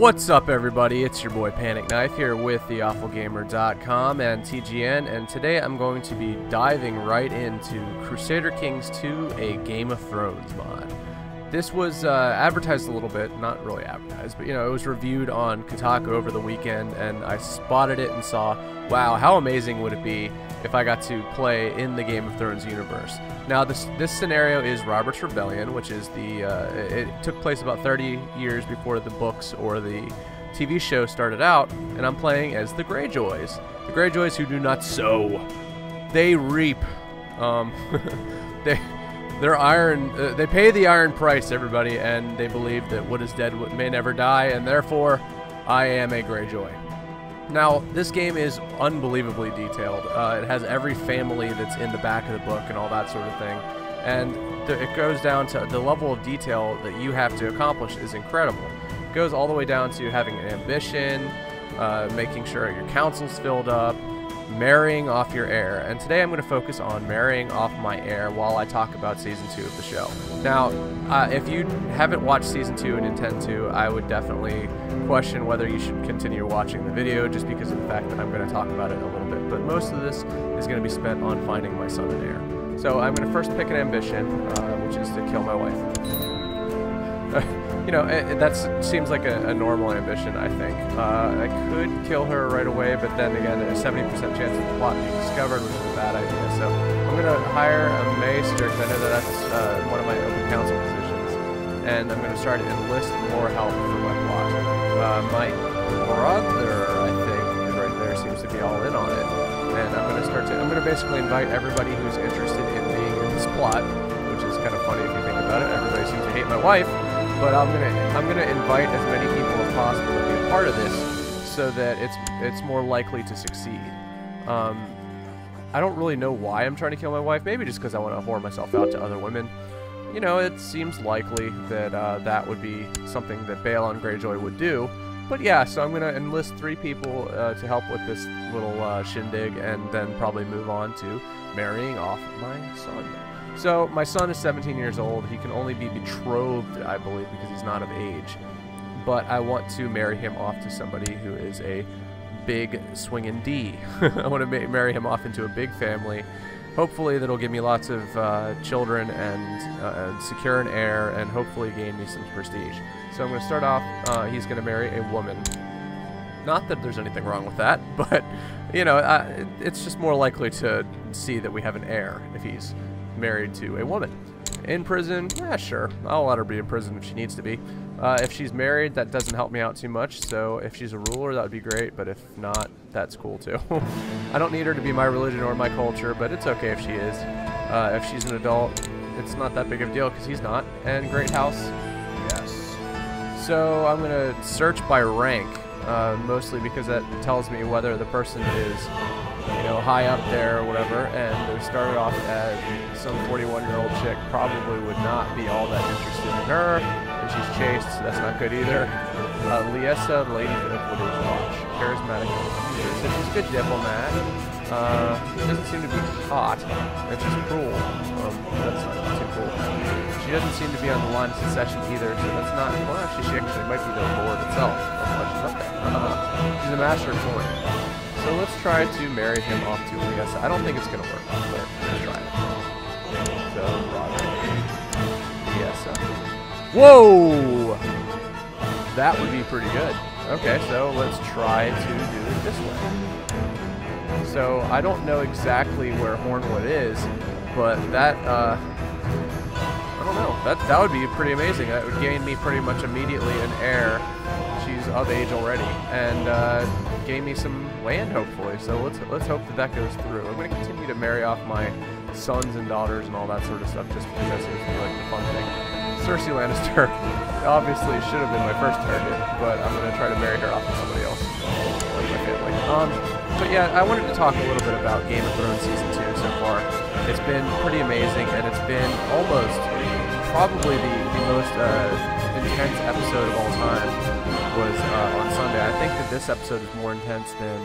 What's up, everybody? It's your boy Pan1cKnife here with theawfulgamer.com and TGN, and today I'm going to be diving right into Crusader Kings 2, a Game of Thrones mod. This was advertised a little bit, not really advertised, but it was reviewed on Kotaku over the weekend, and I spotted it and saw, wow, how amazing would it be if I got to play in the Game of Thrones universe. Now, this scenario is Robert's Rebellion, which is it took place about 30 years before the books or the TV show started out, and I'm playing as the Greyjoys. The Greyjoys who do not sow, they reap. They're iron. They pay the iron price, everybody, and they believe that what is dead may never die, and therefore, I am a Greyjoy. Now, this game is unbelievably detailed. It has every family that's in the back of the book and all that sort of thing, and it goes down to the level of detail that you have to accomplish is incredible. It goes all the way down to having an ambition, making sure your council's filled up, marrying off your heir, and today I'm going to focus on marrying off my heir while I talk about Season 2 of the show. Now, if you haven't watched Season 2 and intend to, I would definitely question whether you should continue watching the video just because of the fact that I'm going to talk about it a little bit, but most of this is going to be spent on finding my son and heir. So I'm going to first pick an ambition, which is to kill my wife. That seems like a normal ambition, I think. I could kill her right away, but then again, there's a 70% chance of the plot being discovered, which is a bad idea. So I'm going to hire a maester, because I know that that's one of my open council positions, and I'm going to start to enlist more help for my plot. My brother, I think, right there seems to be all in on it, and I'm going to basically invite everybody who's interested in being in this plot, which is kind of funny if you think about it. Everybody seems to hate my wife. But I'm gonna invite as many people as possible to be a part of this, so that it's more likely to succeed. I don't really know why I'm trying to kill my wife. Maybe just because I want to whore myself out to other women. It seems likely that that would be something that Balon Greyjoy would do. But yeah, so I'm gonna enlist 3 people to help with this little shindig, and then probably move on to marrying off my son. So, my son is 17 years old. He can only be betrothed, I believe, because he's not of age. But I want to marry him off to somebody who is a big swinging D. I want to marry him off into a big family. Hopefully, that'll give me lots of children and secure an heir, and hopefully gain me some prestige. So, I'm going to start off, he's going to marry a woman. Not that there's anything wrong with that, but, it's just more likely to see that we have an heir if he's married to a woman. In prison, yeah, sure. I'll let her be in prison if she needs to be. If she's married, that doesn't help me out too much, so if she's a ruler, that would be great, but if not, that's cool too. I don't need her to be my religion or my culture, but it's okay if she is. If she's an adult, it's not that big of a deal, because he's not. And great house, yes. So I'm going to search by rank, mostly because that tells me whether the person is high up there or whatever, and they started off as some 41-year-old chick, probably would not be all that interested in her, and she's chaste, so that's not good either. Liesa, the lady for the footage watch, charismatic, so she's a good diplomat. She doesn't seem to be hot, and she's cruel. That's not too cool. She doesn't seem to be on the line of succession either, so that's not, well, actually, she might be the Lord itself. That's why she's up there. She's a master of coin. So let's try to marry him off to Liesa. I don't think it's going to work, but let's try it. So, Liesa. Whoa! That would be pretty good. Okay, so let's try to do it this way. So, I don't know exactly where Hornwood is, but that, I don't know. That would be pretty amazing. That would gain me pretty much immediately an heir. She's of age already, and gain me some land, hopefully. So let's hope that goes through. I'm going to continue to marry off my sons and daughters and all that sort of stuff, just because that seems to be like the fun thing. Cersei Lannister obviously should have been my first target, but I'm going to try to marry her off to somebody else, like my family. But yeah, I wanted to talk a little bit about Game of Thrones Season 2 so far. It's been pretty amazing, and it's been almost probably the most intense episode of all time was on Sunday. I think that this episode is more intense than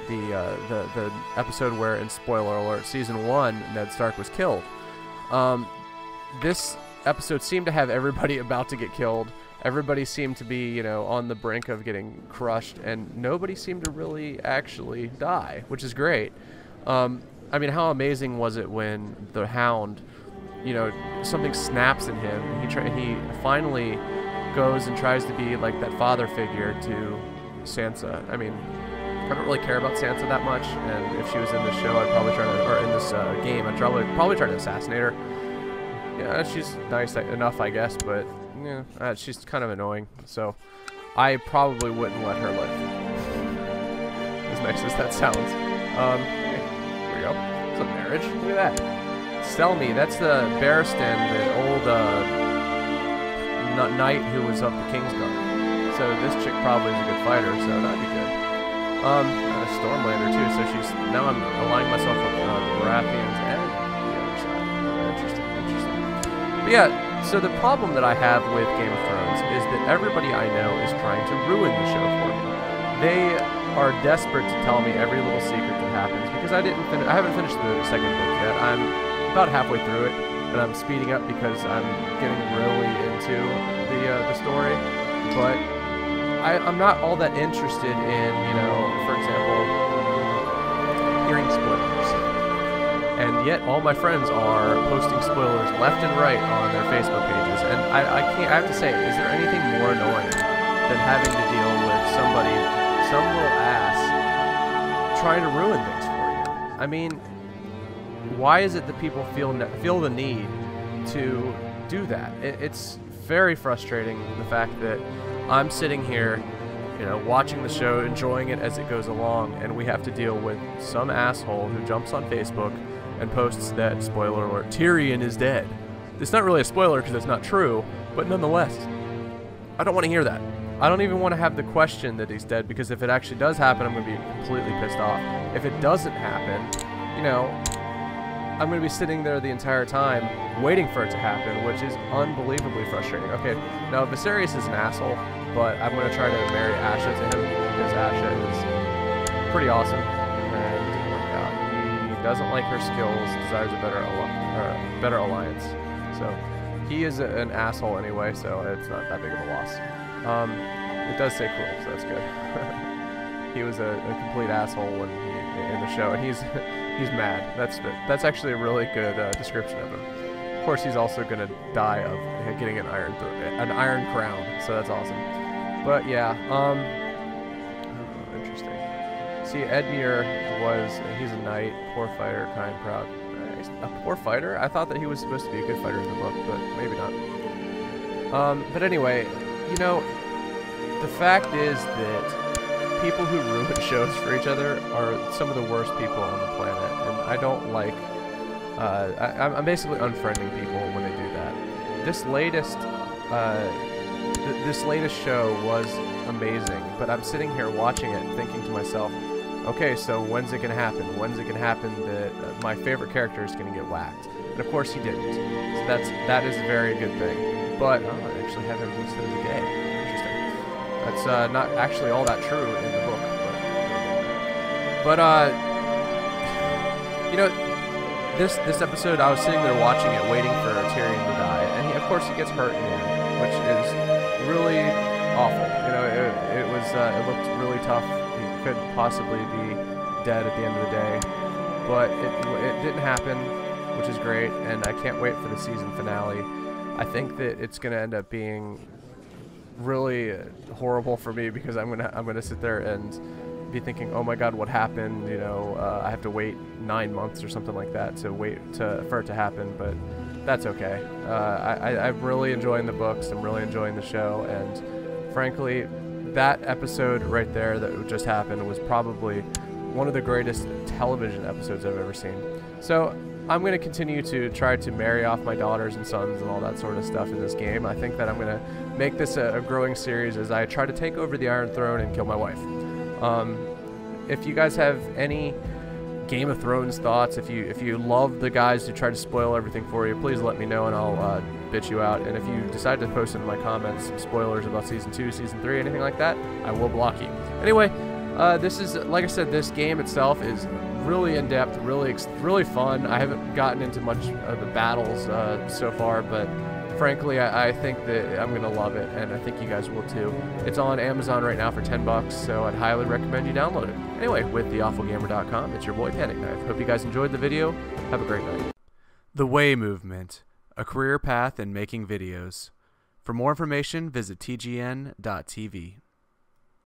the episode where, in spoiler alert, Season 1, Ned Stark was killed. This episode seemed to have everybody about to get killed, everybody seemed to be, you know, on the brink of getting crushed, and nobody seemed to really actually die, which is great. I mean, how amazing was it when the Hound, you know, something snaps in him, and he finally goes and tries to be like that father figure to Sansa. I mean, I don't really care about Sansa that much, and if she was in this show, I'd probably try to, or in this game, I'd probably try to assassinate her. Yeah, she's nice enough, I guess, but yeah, she's kind of annoying, so I probably wouldn't let her live. As nice as that sounds. Hey, here we go. It's a marriage. Look at that. Selmy, that's the Barristan, the old knight who was of the Kingsguard. So this chick probably is a good fighter, so that'd be good. A Stormlander too, so now I'm aligning myself with the Baratheons and the other side. Interesting. But yeah, so the problem that I have with Game of Thrones is that everybody I know is trying to ruin the show for me. They are desperate to tell me every little secret that happens, because I haven't finished the second book yet. I'm about halfway through it, and I'm speeding up because I'm getting really into the story, but I'm not all that interested in, you know, for example, hearing spoilers. And yet all my friends are posting spoilers left and right on their Facebook pages, and I have to say, is there anything more annoying than having to deal with somebody, some little ass, trying to ruin things for you? I mean, why is it that people feel the need to do that? It's very frustrating, the fact that I'm sitting here, you know, watching the show, enjoying it as it goes along, and we have to deal with some asshole who jumps on Facebook and posts that, spoiler alert, Tyrion is dead. It's not really a spoiler because it's not true, but nonetheless, I don't want to hear that. I don't even want to have the question that he's dead, because if it actually does happen, I'm going to be completely pissed off. If it doesn't happen, you know, I'm going to be sitting there the entire time waiting for it to happen, which is unbelievably frustrating. Okay, now Viserys is an asshole, but I'm going to try to marry Asha to him, because Asha is pretty awesome, and he doesn't like her skills, desires a better alliance. So he is an asshole anyway, so it's not that big of a loss. It does say cruel, so that's good. He was a complete asshole when in the show, and he's mad. That's actually a really good description of him. Of course, he's also gonna die of getting an iron crown, so that's awesome. But yeah, interesting. See, Edmure he's a knight, poor fighter, kind, proud. A poor fighter? I thought that he was supposed to be a good fighter in the book, but maybe not. But anyway, you know, the fact is that people who ruin shows for each other are some of the worst people on the planet, and I don't like, I'm basically unfriending people when they do that. This latest show was amazing, but I'm sitting here watching it thinking to myself, okay, so when's it gonna happen? When's it gonna happen that my favorite character is gonna get whacked? And of course he didn't. So that is a very good thing. But I actually have him listed as a gay. That's not actually all that true in the book, but you know, this episode, I was sitting there watching it, waiting for Tyrion to die, and of course he gets hurt in the end, which is really awful. You know, it looked really tough. He could possibly be dead at the end of the day, but it didn't happen, which is great, and I can't wait for the season finale. I think that it's gonna end up being really horrible for me, because I'm gonna sit there and be thinking, oh my god, what happened? You know, I have to wait 9 months or something like that for it to happen, but that's okay. I'm really enjoying the books. I'm really enjoying the show, and frankly, that episode right there that just happened was probably one of the greatest television episodes I've ever seen. So I'm going to continue to try to marry off my daughters and sons and all that sort of stuff in this game. I think that I'm going to make this a growing series as I try to take over the Iron Throne and kill my wife. If you guys have any Game of Thrones thoughts, if you love the guys who try to spoil everything for you, please let me know and I'll bitch you out. And if you decide to post in my comments some spoilers about Season 2, Season 3, anything like that, I will block you. Anyway, this is, like I said, this game itself is really in-depth, really fun. I haven't gotten into much of the battles so far, but frankly, I think that I'm gonna love it, and I think you guys will too. It's on Amazon right now for $10, so I'd highly recommend you download it. Anyway, with theawfulgamer.com, it's your boy Pan1cKnife. Hope you guys enjoyed the video. Have a great night. The Way Movement, a career path in making videos. For more information, visit tgn.tv.